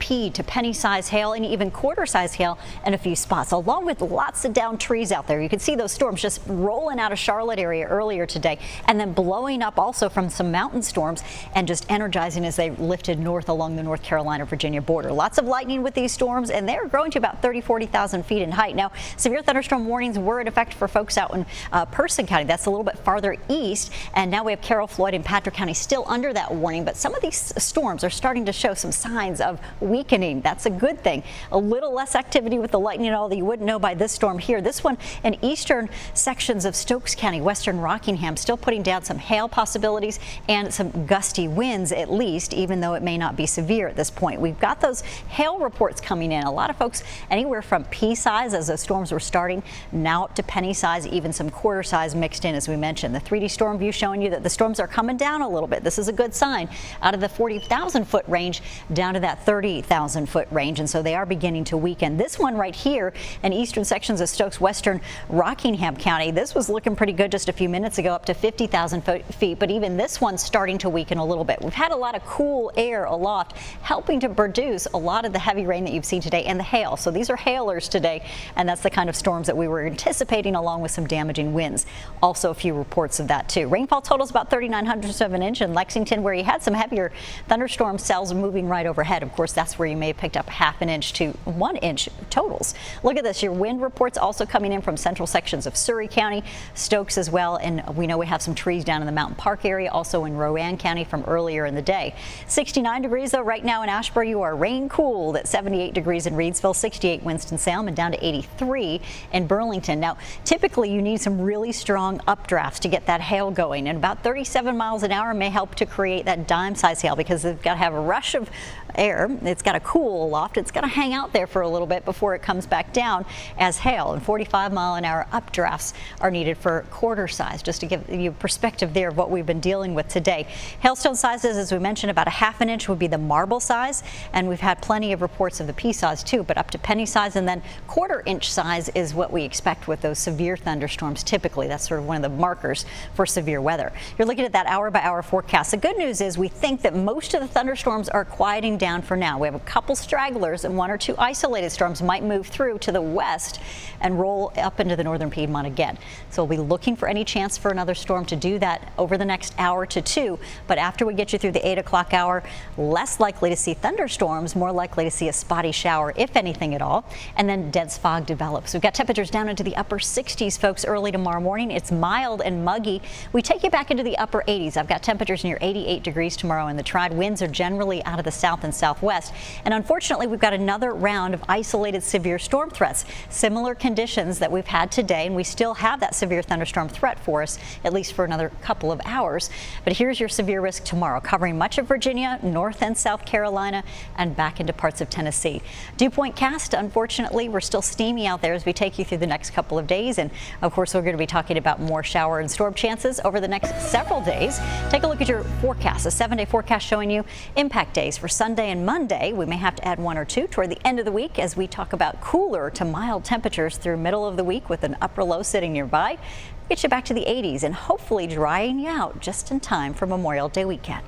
pea to penny-size hail and even quarter-size hail in a few spots, along with lots of downed trees out there. You can see those storms just rolling out of Charlotte area earlier today and then blowing up also from some mountain storms and just energizing as they lifted north along the North Carolina-Virginia border. Lots of lightning with these storms, and they're growing to about 40,000 feet in height. Now, severe thunderstorm warnings were in effect for folks out in Person County. That's a little bit farther east, and now we have Carroll, Floyd, and Patrick County still under that warning, but some of these storms are starting to show some signs of weakening. That's a good thing. A little less activity with the lightning and all that you wouldn't know by this storm here. This one in eastern sections of Stokes County, western Rockingham, still putting down some hail possibilities and some gusty winds at least, even though it may not be severe at this point. We've got those hail reports coming in. A lot of folks anywhere from pea size as the storms were starting, now up to penny size, even some quarter size mixed in, as we mentioned. The 3D storm view showing you that the storms are coming down a little bit. This is a good sign, out of the 40,000 foot range down to that 30,000 foot range, and so they are beginning to weaken. This one right here in eastern sections of Stokes, western Rockingham County, this was looking pretty good just a few minutes ago, up to 50,000 feet, but even this one's starting to weaken a little bit. We've had a lot of cool air aloft helping to produce a lot of the heavy rain that you've seen today and the hail. So these are hailers today, and that's the kind of storms that we were anticipating, along with some damaging winds. Also a few reports of that too. Rainfall totals about 39/100ths of an inch in Lexington, where you had some heavier thunderstorm cells moving right overhead. Of course, that's where you may have picked up ½ an inch to 1 inch totals. Look at this. Your wind reports also coming in from central sections of Surry County, Stokes as well, and we know we have some trees down in the Mountain Park area, also in Rowan County from earlier in the day. 69 degrees though right now in Asheboro. You are rain cooled at 78 degrees in Reidsville, 68 Winston-Salem, and down to 83 in Burlington. Now, typically you need some really strong updrafts to get that hail going, and about 37 miles an hour may help to create that dime-size hail, because they've got to have a rush of air. It's got to cool aloft. It's got to hang out there for a little bit before it comes back down as hail, and 45-mile-an-hour updrafts are needed for quarter size, just to give you perspective there of what we've been dealing with today. Hailstone sizes, as we mentioned, about ½ an inch would be the marble size, and we've had plenty of reports of the pea size too, but up to penny size, and then quarter-inch size is what we expect with those severe thunderstorms. Typically, that's sort of one of the markers for severe weather. You're looking at that hour-by-hour forecast. The good news is we think that most of the thunderstorms are quieting down for now. We have a couple stragglers, and 1 or 2 isolated storms might move through to the west and roll up into the northern Piedmont again. So we'll be looking for any chance for another storm to do that over the next hour to 2. But after we get you through the 8 o'clock hour, less likely to see thunderstorms, more likely to see a spotty shower, if anything at all, and then dense fog develops. We've got temperatures down into the upper 60s, folks, early tomorrow morning. It's mild and muggy. We take you back into the upper 80s. I've got temperatures near 88 degrees tomorrow, and the trad winds are generally out of the south and southwest. And unfortunately, we've got another round of isolated severe storm threats. Similar conditions that we've had today, and we still have that severe thunderstorm threat for us, at least for another couple of hours. But here's your severe risk tomorrow, covering much of Virginia, North and South Carolina, and back into parts of Tennessee. Dew point cast, unfortunately, we're still steamy out there as we take you through the next couple of days. And of course, we're going to be talking about more shower and storm chances over the next several days. Take a look at your forecast, a 7-day forecast showing you impact days for Sunday and Monday. We may have to add 1 or 2 toward the end of the week as we talk about cooler to mild temperatures through middle of the week with an upper low sitting nearby. Get you back to the 80s and hopefully drying you out just in time for Memorial Day weekend.